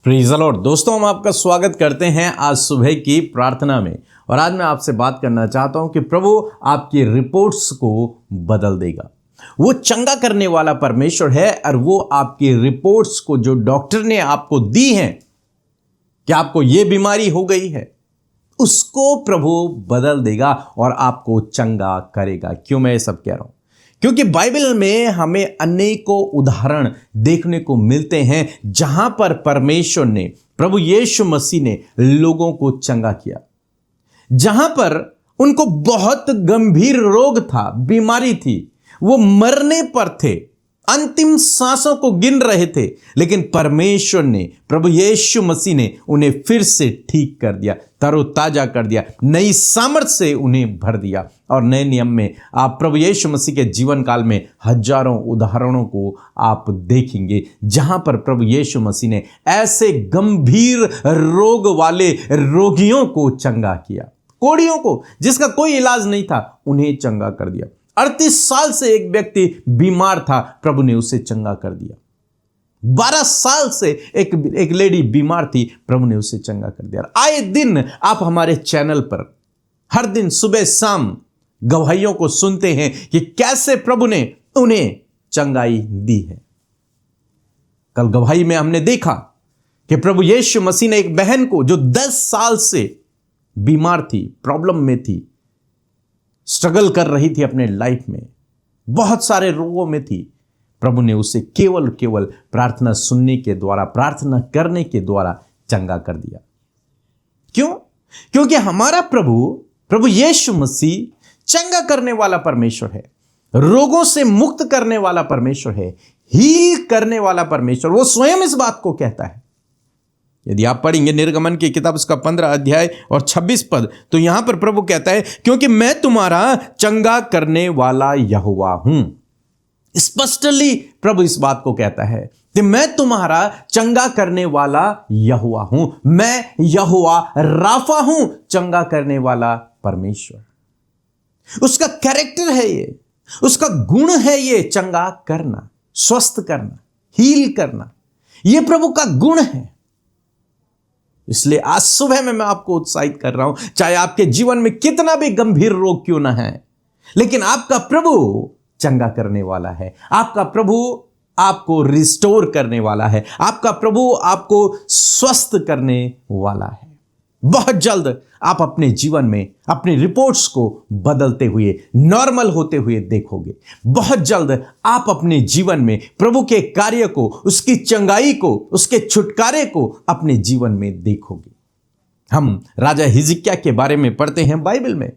Praise the Lord. दोस्तों, हम आपका स्वागत करते हैं आज सुबह की प्रार्थना में। और आज मैं आपसे बात करना चाहता हूं कि प्रभु आपकी रिपोर्ट्स को बदल देगा। वो चंगा करने वाला परमेश्वर है और वो आपकी रिपोर्ट्स को जो डॉक्टर ने आपको दी हैं कि आपको ये बीमारी हो गई है, उसको प्रभु बदल देगा और आपको चंगा करेगा। क्यों मैं ये सब कह रहा हूं? क्योंकि बाइबल में हमें अनेकों उदाहरण देखने को मिलते हैं जहां पर परमेश्वर ने, प्रभु यीशु मसीह ने लोगों को चंगा किया, जहां पर उनको बहुत गंभीर रोग था, बीमारी थी, वो मरने पर थे, अंतिम सांसों को गिन रहे थे, लेकिन परमेश्वर ने, प्रभु यीशु मसीह ने उन्हें फिर से ठीक कर दिया, तरोताजा कर दिया, नई सामर्थ से उन्हें भर दिया। और नए नियम में आप प्रभु यीशु मसीह के जीवन काल में हजारों उदाहरणों को आप देखेंगे जहां पर प्रभु यीशु मसीह ने ऐसे गंभीर रोग वाले रोगियों को चंगा किया, कोढ़ियों को जिसका कोई इलाज नहीं था, उन्हें चंगा कर दिया। 38 साल से एक व्यक्ति बीमार था, प्रभु ने उसे चंगा कर दिया। 12 साल से एक लेडी बीमार थी, प्रभु ने उसे चंगा कर दिया। आए दिन आप हमारे चैनल पर हर दिन सुबह शाम गवाहियों को सुनते हैं कि कैसे प्रभु ने उन्हें चंगाई दी है। कल गवाही में हमने देखा कि प्रभु यीशु मसीह ने एक बहन को जो 10 साल से बीमार थी, प्रॉब्लम में थी, स्ट्रगल कर रही थी अपने लाइफ में, बहुत सारे रोगों में थी, प्रभु ने उसे केवल प्रार्थना सुनने के द्वारा, प्रार्थना करने के द्वारा चंगा कर दिया। क्यों? क्योंकि हमारा प्रभु यीशु मसीह चंगा करने वाला परमेश्वर है, रोगों से मुक्त करने वाला परमेश्वर है, हील करने वाला परमेश्वर। वो स्वयं इस बात को कहता है। यदि आप पढ़ेंगे निर्गमन की किताब उसका 15 अध्याय और 26 पद, तो यहां पर प्रभु कहता है, क्योंकि मैं तुम्हारा चंगा करने वाला यहोवा हूं। स्पष्टली प्रभु इस बात को कहता है कि मैं तुम्हारा चंगा करने वाला यहोवा हूं, मैं यहोवा राफा हूं, चंगा करने वाला परमेश्वर। उसका कैरेक्टर है ये, उसका गुण है ये, चंगा करना, स्वस्थ करना, हील करना, ये प्रभु का गुण है। इसलिए आज सुबह में मैं आपको उत्साहित कर रहा हूं, चाहे आपके जीवन में कितना भी गंभीर रोग क्यों ना है, लेकिन आपका प्रभु चंगा करने वाला है। आपका प्रभु आपको रिस्टोर करने वाला है, आपका प्रभु आपको स्वस्थ करने वाला है। बहुत जल्द आप अपने जीवन में अपनी रिपोर्ट्स को बदलते हुए, नॉर्मल होते हुए देखोगे। बहुत जल्द आप अपने जीवन में प्रभु के कार्य को, उसकी चंगाई को, उसके छुटकारे को अपने जीवन में देखोगे। हम राजा हिजकिय्याह के बारे में पढ़ते हैं बाइबल में।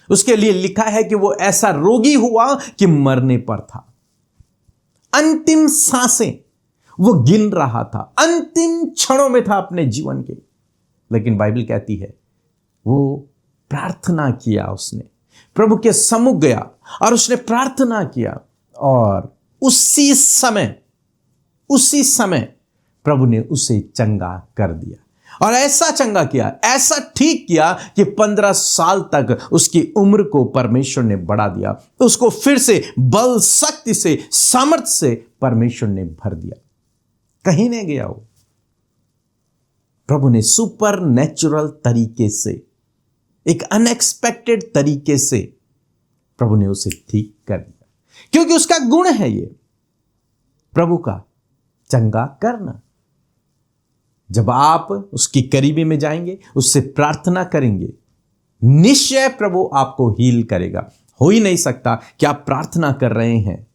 उसके लिए लिखा है कि वो ऐसा रोगी हुआ कि मरने पर था, अंतिम सांसें वो गिन रहा था, अंतिम क्षणों में था अपने जीवन के। लेकिन बाइबल कहती है वो प्रार्थना किया, उसने प्रभु के सम्मुख गया और उसने प्रार्थना किया, और उसी समय प्रभु ने उसे चंगा कर दिया। और ऐसा चंगा किया, ऐसा ठीक किया कि 15 साल तक उसकी उम्र को परमेश्वर ने बढ़ा दिया, उसको फिर से बल, शक्ति से, सामर्थ्य से परमेश्वर ने भर दिया। कहीं नहीं गया वो। प्रभु ने सुपर नेचुरल तरीके से, एक अनएक्सपेक्टेड तरीके से प्रभु ने उसे ठीक कर दिया, क्योंकि उसका गुण है ये, प्रभु का चंगा करना। जब आप उसकी करीबी में जाएंगे, उससे प्रार्थना करेंगे, निश्चय प्रभु आपको हील करेगा। हो ही नहीं सकता कि आप प्रार्थना कर रहे हैं,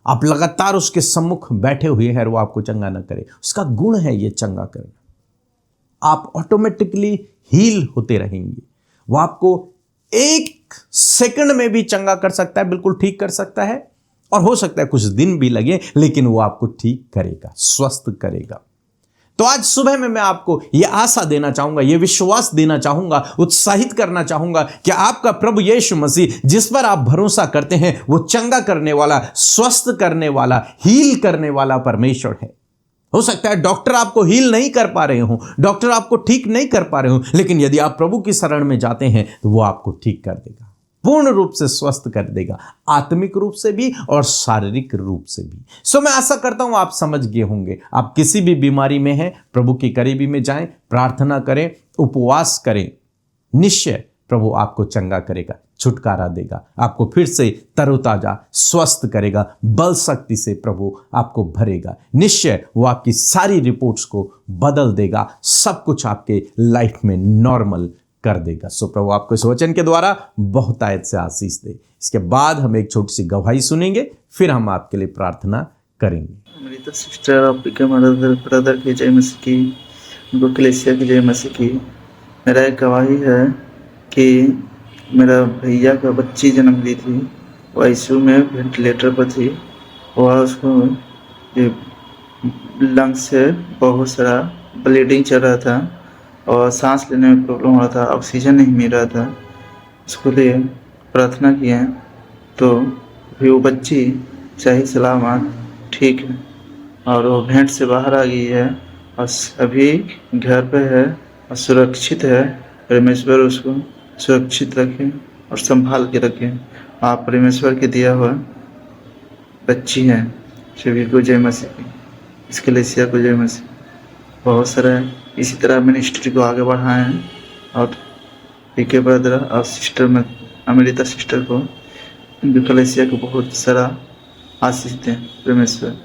आप लगातार उसके सम्मुख बैठे हुए हैं और वो आपको चंगा ना करे। उसका गुण है ये चंगा करना। आप ऑटोमेटिकली हील होते रहेंगे। वो आपको 1 सेकंड में भी चंगा कर सकता है, बिल्कुल ठीक कर सकता है, और हो सकता है कुछ दिन भी लगे, लेकिन वो आपको ठीक करेगा, स्वस्थ करेगा। तो आज सुबह में मैं आपको यह आशा देना चाहूंगा, यह विश्वास देना चाहूंगा, उत्साहित करना चाहूंगा कि आपका प्रभु यीशु मसीह, जिस पर आप भरोसा करते हैं, वो चंगा करने वाला, स्वस्थ करने वाला, हील करने वाला परमेश्वर है। हो सकता है डॉक्टर आपको हील नहीं कर पा रहे हो, डॉक्टर आपको ठीक नहीं कर पा रहे हो, लेकिन यदि आप प्रभु की शरण में जाते हैं तो वो आपको ठीक कर देगा, पूर्ण रूप से स्वस्थ कर देगा, आत्मिक रूप से भी और शारीरिक रूप से भी। सो मैं आशा करता हूं आप समझ गए होंगे। आप किसी भी बीमारी में हैं, प्रभु की करीबी में जाएं, प्रार्थना करें, उपवास करें, निश्चय प्रभु आपको चंगा करेगा, छुटकारा देगा, आपको फिर से तरोताजा स्वस्थ करेगा, बल शक्ति से प्रभु आपको भरेगा। निश्चय वो आपकी सारी रिपोर्ट्स को बदल देगा, सब कुछ आपके लाइफ में नॉर्मल कर देगा। सो प्रभु आपको इस वचन के द्वारा बहुत आयत से आशीष दे। इसके बाद हम एक छोटी सी गवाही सुनेंगे, फिर हम आपके लिए प्रार्थना करेंगे। मेरी तो सिस्टर और ब्रदर की जय मसीह की, उनको कलीसिया की जय मसीह की। मेरा एक गवाही है कि मेरा भैया का बच्ची जन्म ली थी, वो आईसीयू में वेंटिलेटर पर थी। वह उसको ये लंग्स से बहुत सारा ब्लीडिंग चल रहा था और सांस लेने में प्रॉब्लम हो रहा था, ऑक्सीजन नहीं मिल रहा था। उसको लिए प्रार्थना किए तो भी वो बच्ची सही सलामत ठीक है और वो भेंट से बाहर आ गई है और अभी घर पे है और सुरक्षित है। परमेश्वर उसको सुरक्षित रखें और संभाल के रखें। आप परमेश्वर के दिया हुआ बच्ची हैं। सभी को जय मसीह की, इस कलीसिया को जय मसीह। बहुत सारा इसी तरह मिनिस्ट्री को आगे बढ़ाएं और पीके ब्रदर और सिस्टर में अमृता सिस्टर को, इनकी कलीसिया को बहुत सारा आशीष दें परमेश्वर।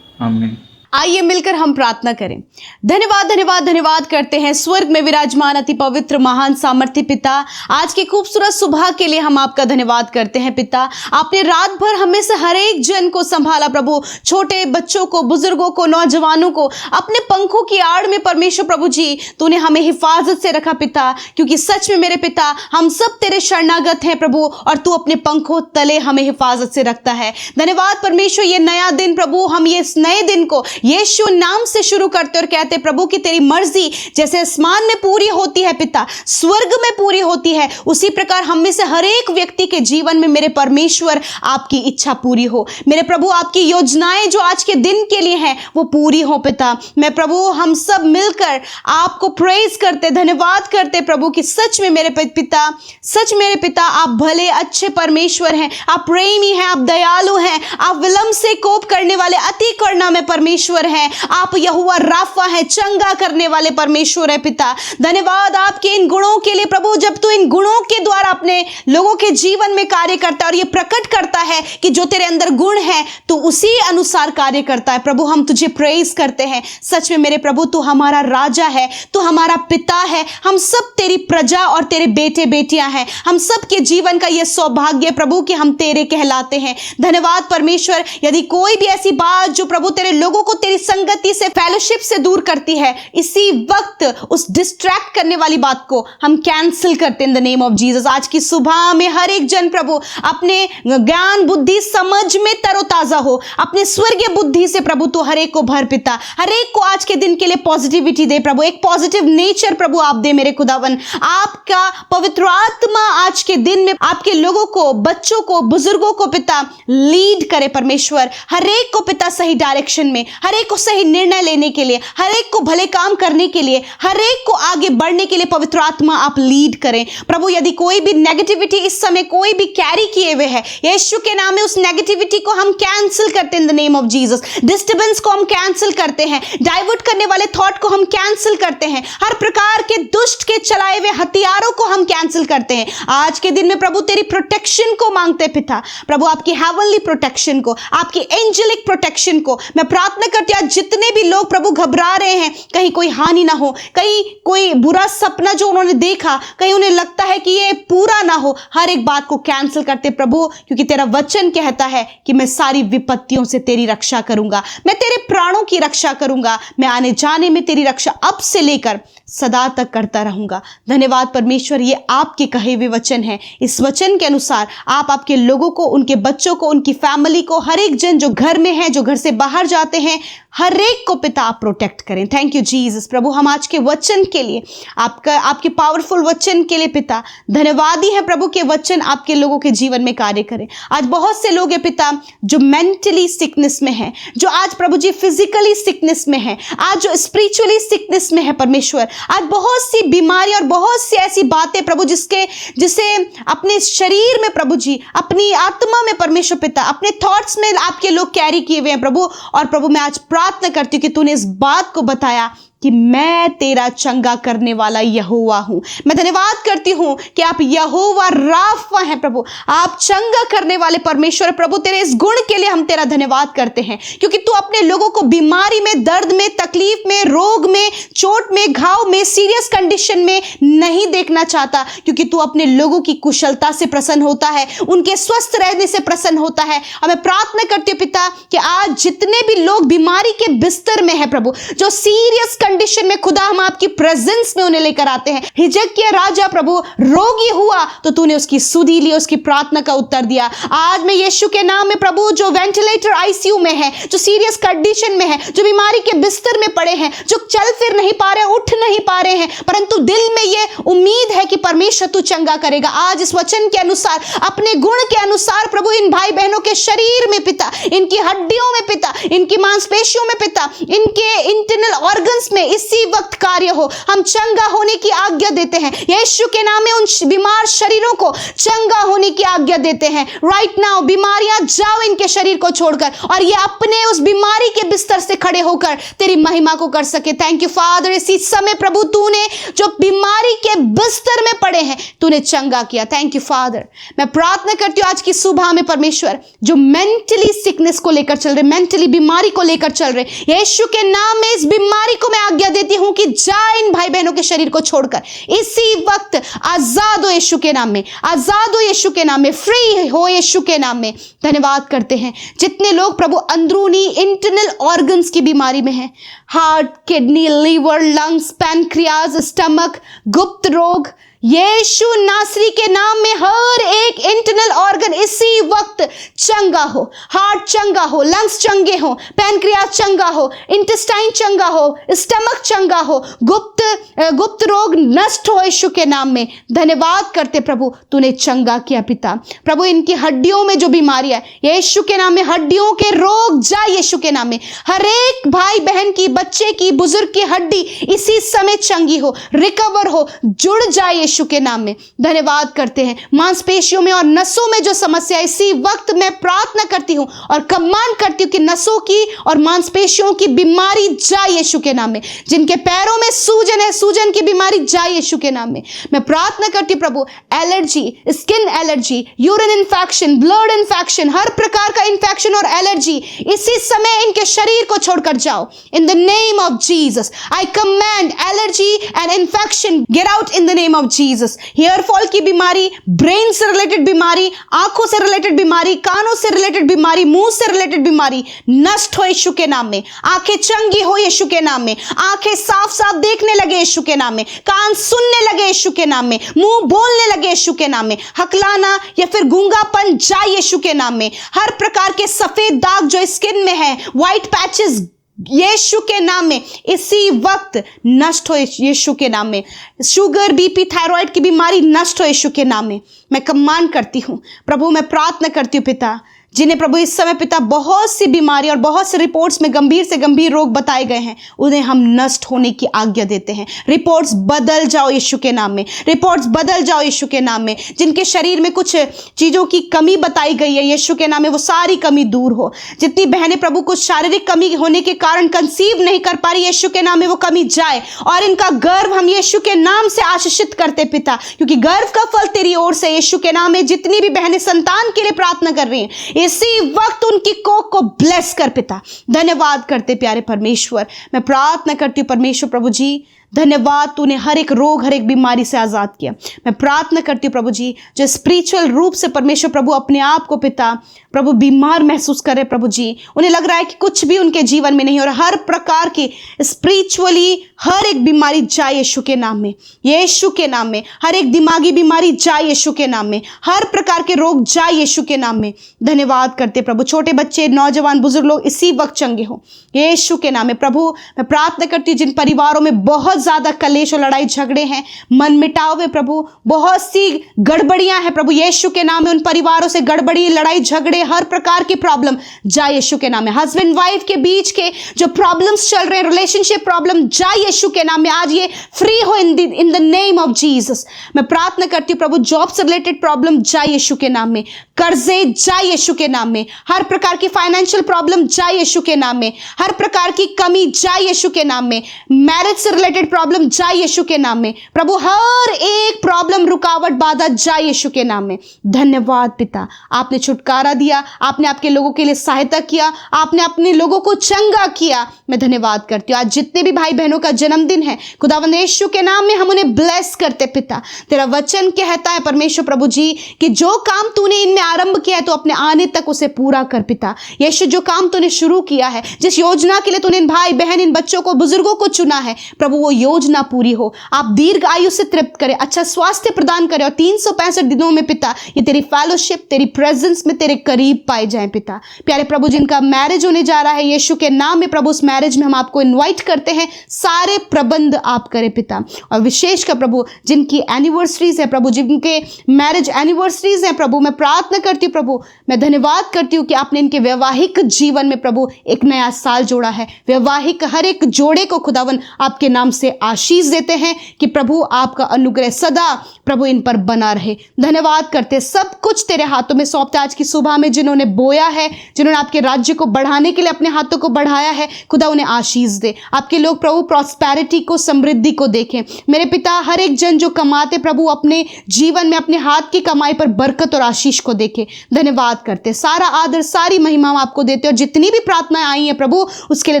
आमीन। आइए मिलकर हम प्रार्थना करें। धन्यवाद धन्यवाद धन्यवाद करते हैं स्वर्ग में विराजमान अति पवित्र महान सामर्थ्य पिता, आज की खूबसूरत सुबह के लिए हम आपका धन्यवाद करते हैं पिता। आपने रात भर हमें से हर एक जन को संभाला प्रभु, छोटे बच्चों को, बुजुर्गों को, नौजवानों को अपने पंखों की आड़ में परमेश्वर प्रभु जी तूने हमें हिफाजत से रखा पिता, क्योंकि सच में मेरे पिता हम सब तेरे शरणागत हैं प्रभु और तू अपने पंखों तले हमें हिफाजत से रखता है। धन्यवाद परमेश्वर, ये नया दिन प्रभु, हम ये इस नए दिन को यीशु नाम से शुरू करते और कहते प्रभु कि तेरी मर्जी जैसे आसमान में पूरी होती है पिता, स्वर्ग में पूरी होती है, उसी प्रकार हम में से हर एक व्यक्ति के जीवन में मेरे परमेश्वर आपकी इच्छा पूरी हो। मेरे प्रभु आपकी योजनाएं जो आज के दिन के लिए हैं वो पूरी हो पिता। मैं प्रभु हम सब मिलकर आपको प्रेज करते, धन्यवाद करते प्रभु कि सच में मेरे पिता, सच मेरे पिता आप भले अच्छे परमेश्वर हैं, आप प्रेमी हैं, आप दयालु हैं, आप विलंब से कोप करने वाले अति करुणा में परमेश्वर हैं, आप यहोवा राफा हैं, चंगा करने वाले परमेश्वर है पिता। धन्यवाद आपके इन गुणों के लिए प्रभु, जब तू इन गुणों के द्वारा अपने लोगों के जीवन में कार्य करता है और ये प्रकट करता है कि जो तेरे अंदर गुण है तो उसी अनुसार कार्य करता है प्रभु। हम तुझे प्रेज करते हैं। सच में मेरे प्रभु तू हमारा राजा है, तू हमारा पिता है, हम सब तेरी प्रजा और तेरे बेटे बेटियां हैं। हम सब के जीवन का यह सौभाग्य प्रभु कि हम तेरे कहलाते हैं। धन्यवाद परमेश्वर, यदि कोई भी ऐसी बात जो प्रभु तेरे लोगों को तेरी संगति से, फेलोशिप से दूर करती है, इसी वक्त उस डिस्ट्रैक्ट करने वाली बात को हम कैंसिल करते हैं इन द नेम ऑफ जीसस। आज की सुबह में हर एक जन प्रभु अपने ज्ञान बुद्धि समझ में तरोताजा हो, अपने स्वर्गीय बुद्धि से प्रभु तो हर एक को भर पिता, हर एक को आज के दिन के लिए पॉजिटिविटी दे प्रभु, एक पॉजिटिव नेचर प्रभु आप दे मेरे खुदावन। आपका पवित्र आत्मा आज के दिन में आपके लोगों को, बच्चों को, बुजुर्गों को पिता लीड करे परमेश्वर, हर एक को पिता सही डायरेक्शन में, हर एक को सही निर्णय लेने के लिए, हर एक को भले काम करने के लिए, हर एक को आगे बढ़ने के लिए पवित्र आत्मा आप लीड करें प्रभु। यदि कोई भी नेगेटिविटी इस समय कोई भी कैरी किए हुए है, यीशु के नाम में उस नेगेटिविटी को हम कैंसिल करते हैं इन the name of Jesus. Disturbance को हम कैंसिल करते हैं, डाइवर्ट करने वाले थॉट को हम कैंसिल करते हैं, हर प्रकार के दुष्ट के चलाए हुए हथियारों को हम कैंसिल करते हैं। आज के दिन में प्रभु तेरी प्रोटेक्शन को मांगते हैं पिता, प्रभु आपकी हेवनली प्रोटेक्शन को, आपकी एंजेलिक प्रोटेक्शन को मैं प्रार्थना करती हूं। जितने भी लोग प्रभु घबरा रहे हैं कहीं कोई हानि ना हो, कहीं कोई बुरा सपना जो उन्होंने देखा कहीं उन्हें लगता है कि ये पूरा ना हो, हर एक बात को कैंसिल करते प्रभु, क्योंकि तेरा वचन कहता है कि मैं सारी विपत्तियों से तेरी रक्षा करूंगा, मैं तेरे प्राणों की रक्षा करूंगा, मैं आने जाने में तेरी रक्षा अब से लेकर सदा तक करता रहूंगा। धन्यवाद परमेश्वर, ये आपके कहे हुए वचन है। इस वचन के अनुसार आप आपके लोगों को, उनके बच्चों को, उनकी फैमिली को, हर एक जन जो घर में है, जो घर से बाहर जाते हैं, हर एक को पिता आप प्रोटेक्ट करें। Thank you Jesus. प्रभु हम आज के वचन के लिए, आपके पावरफुल वचन के लिए पिता धन्यवादी है प्रभु के वचन आपके लोगों के जीवन में कार्य करें। आज बहुत से लोग हैं पिता जो मेंटली सिकनेस में हैं, जो आज प्रभु जी फिजिकली सिकनेस में हैं, आज जो स्पिरिचुअली सिकनेस में है परमेश्वर। आज बहुत सी बीमारी और बहुत सी ऐसी बातें प्रभु जिसे अपने शरीर में प्रभु जी, अपनी आत्मा में परमेश्वर पिता, अपने थॉट्स में आपके लोग कैरी किए हुए हैं प्रभु। और प्रभु मैं आज प्रार्थना करती हूँ कि तूने इस बात को बताया कि मैं तेरा चंगा करने वाला यहोवा हूं। मैं धन्यवाद करती हूं कि आप यहोवा राफा हैं प्रभु, आप चंगा करने वाले परमेश्वर। प्रभु तेरे इस गुण के लिए हम तेरा धन्यवाद करते हैं, क्योंकि तू अपने लोगों को बीमारी में, दर्द में, तकलीफ में, रोग में, चोट में, घाव में, सीरियस कंडीशन में नहीं देखना चाहता, क्योंकि तू अपने लोगों की कुशलता से प्रसन्न होता है, उनके स्वस्थ रहने से प्रसन्न होता है। और मैं प्रार्थना करती हूँ पिता कि आज जितने भी लोग बीमारी के बिस्तर में है प्रभु, जो सीरियस कंडीशन में, खुदा हम आपकी प्रेजेंस में उन्हें लेकर आते हैं। हिजकिय्याह राजा प्रभु रोगी हुआ तो तूने उसकी सुधि ली, उसकी प्रार्थना का उत्तर दिया। आज मैं यीशु के नाम में प्रभु, जो वेंटिलेटर आईसीयू में है, जो सीरियस कंडीशन में है, जो बीमारी के बिस्तर में पड़े हैं, जो चल फिर नहीं पा रहे, उठ नहीं पा रहे हैं, परंतु दिल में ये उम्मीद है कि परमेश्वर तू चंगा करेगा, आज इस वचन के अनुसार, अपने गुण के अनुसार प्रभु इन भाई बहनों के शरीर में पिता, इनकी हड्डियों में पिता, इनकी मांसपेशियों में पिता, इनके इंटरनल ऑर्गन्स में इसी वक्त कार्य हो। हम चंगा होने की आज्ञा देते हैं यीशु के नाम में। उन बीमार शरीरों को चंगा होने की आज्ञा देते हैं। राइट नाउ बीमारियां जाओ इनके शरीर को छोड़कर, और ये अपने उस बीमारी के बिस्तर से खड़े होकर तेरी महिमा को कर सके। Thank you father. इसी समय प्रभु तूने जो बीमारी के बिस्तर में पड़े हैं तूने चंगा किया। Thank you father. मैं प्रार्थना करती हूँ आज की सुबह में परमेश्वर, जो मेंटली सिकनेस को लेकर चल रहे, मेंटली बीमारी को लेकर चल रहे, यीशु के नाम में इस बीमारी को मैं आज्ञा देती हूं कि जा इन भाई बहनों के शरीर को छोड़कर इसी वक्त आजाद हो यीशु के नाम में, आजाद हो यीशु के नाम में, फ्री हो यीशु के नाम में। धन्यवाद करते हैं जितने लोग प्रभु अंदरूनी इंटरनल ऑर्गन्स की बीमारी में हैं, heart, kidney, liver, lungs, pancreas, stomach, गुप्त रोग, यीशु नासरी के नाम में हर एक इंटरनल ऑर्गन इसी वक्त चंगा हो। हार्ट चंगा हो, लंग्स चंगे हो, पैनक्रियास चंगा हो, इंटेस्टाइन चंगा हो, स्टमक चंगा हो, गुप्त रोग नष्ट हो यीशु के नाम में। धन्यवाद करते प्रभु तूने चंगा किया पिता। प्रभु इनकी हड्डियों में जो बीमारी है यीशु के नाम में, हड्डियों के रोग जाए यीशु के नाम में। हर एक भाई बहन की, बच्चे की, बुजुर्ग की हड्डी इसी समय चंगी हो, रिकवर हो, जुड़ जाए यीशु के नाम में। धन्यवाद करते हैं। मांसपेशियों में और नसों में जो समस्या, इसी वक्त मैं प्रार्थना करती हूं और कमांड करती हूं कि नसों की और मांसपेशियों की बीमारी जाए यीशु के नाम में। जिनके पैरों में सूजन है, सूजन की बीमारी जाए यीशु के नाम में। मैं प्रार्थना करती हूं प्रभु, allergy, skin allergy, urine infection, blood infection, हर प्रकार का इन्फेक्शन और एलर्जी इसी समय इनके शरीर को छोड़कर जाओ। In the name of Jesus I command allergy and infection get out in the name of Jesus. Hair fall की बीमारी, ब्रेन से रिलेटेड बीमारी, आंखों से रिलेटेड बीमारी, कानों से रिलेटेड बीमारी, मुंह से रिलेटेड बीमारी नष्ट हो यीशु के नाम में। आंखें चंगी हो यीशु के नाम में, आंखें साफ साफ देखने लगे यीशु के नाम में, कान सुनने लगे यीशु के नाम में, मुंह बोलने लगे यीशु के नाम में, हकलाना या फिर गूंगापन जाए यीशु के नाम में। हर प्रकार के सफेद दाग जो स्किन में है, व्हाइट पैचेस यीशु के नाम में इसी वक्त नष्ट हो यीशु के नाम में। शुगर, बीपी, थायराइड की बीमारी नष्ट हो यीशु के नाम में। मैं कमांड करती हूं प्रभु, मैं प्रार्थना करती हूं पिता, जिन्हें प्रभु इस समय पिता बहुत सी बीमारी और बहुत से रिपोर्ट्स में गंभीर से गंभीर रोग बताए गए हैं, उन्हें हम नष्ट होने की आज्ञा देते हैं। रिपोर्ट्स बदल जाओ यीशु के नाम में, रिपोर्ट्स बदल जाओ यीशु के नाम में। जिनके शरीर में कुछ चीज़ों की कमी बताई गई है यीशु के नाम में, वो सारी कमी दूर हो। जितनी बहनें प्रभु कुछ शारीरिक कमी होने के कारण कंसीव नहीं कर पा रही, यीशु के नाम में वो कमी जाए और इनका गर्भ हम यीशु के नाम से आशीषित करते पिता, क्योंकि गर्भ का फल तेरी ओर से यीशु के नाम में। जितनी भी बहनें संतान के लिए प्रार्थना कर रही हैं इसी वक्त उनकी कोख को ब्लेस कर पिता। धन्यवाद करते प्यारे परमेश्वर। मैं प्रार्थना करती हूँ परमेश्वर प्रभु जी, धन्यवाद तूने हर एक रोग, हर एक बीमारी से आजाद किया। मैं प्रार्थना करती हूँ प्रभु जी, जो स्पिरिचुअल रूप से परमेश्वर प्रभु अपने आप को पिता प्रभु बीमार महसूस कर रहे हैं प्रभु जी, उन्हें लग रहा है कि कुछ भी उनके जीवन में नहीं, और हर प्रकार की स्पिरिचुअली हर एक बीमारी जाए यीशु के नाम में, यीशु के नाम में। हर एक दिमागी बीमारी जाए यीशु के नाम में, हर प्रकार के रोग जाए यीशु के नाम में। धन्यवाद करते प्रभु, छोटे बच्चे, नौजवान, बुजुर्ग लोग इसी वक्त चंगे हो यीशु के नाम में। प्रभु मैं प्रार्थना करती हूँ जिन परिवारों में बहुत ज्यादा कलेश और लड़ाई झगड़े हैं, मन मिटाव है प्रभु, बहुत सी गड़बड़ियां हैं प्रभु, यीशु के नाम में उन परिवारों से गड़बड़ी, लड़ाई झगड़े, हर प्रकार की प्रॉब्लम जाए यीशु के नाम में। हस्बैंड वाइफ के बीच के जो प्रॉब्लम्स चल रहे हैं, रिलेशनशिप प्रॉब्लम, जाए यीशु के नाम में, आज ये फ्री हो इन द नेम ऑफ जीसस। मैं प्रार्थना करती हूँ प्रभु जॉब से रिलेटेड प्रॉब्लम जाए यीशु के नाम में, कर्जे जाए यीशु के नाम में, हर प्रकार की फाइनेंशियल प्रॉब्लम जाए यीशु के नाम में, हर प्रकार की कमी जाए यीशु के नाम में, मैरिज से रिलेटेड प्रॉब्लम जाए यीशु के नाम में प्रभु, हर एक प्रॉब्लम, रुकावट, बाधा जाए यीशु के नाम में। धन्यवाद पिता, आपने छुटकारा दिया, आपने आपके लोगों के लिए सहायता किया, आपने अपने लोगों को चंगा किया। मैं धन्यवाद करती हूँ। आज जितने भी भाई बहनों का जन्मदिन है खुदावंद यीशु के नाम में हम उन्हें ब्लेस करते पिता। तेरा वचन कहता है परमेश्वर प्रभु जी कि जो काम तूने इनमें आरंभ किया है तो अपने आने तक उसे पूरा कर पिता। यीशु जो काम तूने शुरू किया है, जिस योजना के लिए तूने इन भाई बहन, इन बच्चों को, बुजुर्गों को चुना है प्रभु, वो योजना पूरी हो। आप दीर्घ आयु से तृप्त करे, अच्छा स्वास्थ्य प्रदान करे, और 365 दिनों में पिता ये तेरी फेलोशिप, तेरी प्रेजेंस में तेरे करीब पाए जाए पिता। प्यारे प्रभु जिनका मैरिज होने जा रहा है यीशु के नाम में प्रभु, उस मैरिज में हम आपको इनवाइट करते हैं, सारे प्रबंध आप करें पिता। और विशेष कर प्रभु जिनकी एनिवर्सरीज है प्रभु, जिनके मैरिज एनिवर्सरीज हैं प्रभु, मैं प्रार्थना करती हूँ प्रभु, मैं धन्यवाद करती हूँ कि आपने इनके वैवाहिक जीवन में प्रभु एक नया साल जोड़ा है। वैवाहिक हर एक जोड़े को खुदावन आपके नाम से आशीष देते हैं कि प्रभु आपका अनुग्रह सदा प्रभु इन पर बना रहे। धन्यवाद करते, सब कुछ तेरे हाथों में सौंपते। आज की सुबह में जिन्होंने बोया है, जिन्होंने आपके राज्य को बढ़ाने के लिए अपने हाथों को बढ़ाया है, खुदा उन्हें आशीष दे। आपके लोग प्रभु प्रॉस्पेरिटी को, समृद्धि को देखें। मेरे पिता हर एक जन जो कमाते प्रभु अपने जीवन में अपने हाथ की कमाई पर बरकत और आशीष को देखे। धन्यवाद करते, सारा आदर सारी महिमा हम आपको देते, और जितनी भी प्रार्थनाएं आई हैं प्रभु उसके लिए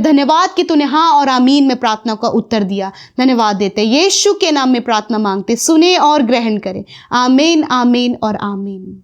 धन्यवाद कि तूने हाँ और आमीन में प्रार्थना का उत्तर दिया। धन्यवाद देते, यीशु के नाम में प्रार्थना मांगते, सुने और ग्रहण करें। आमीन, आमीन और आमीन।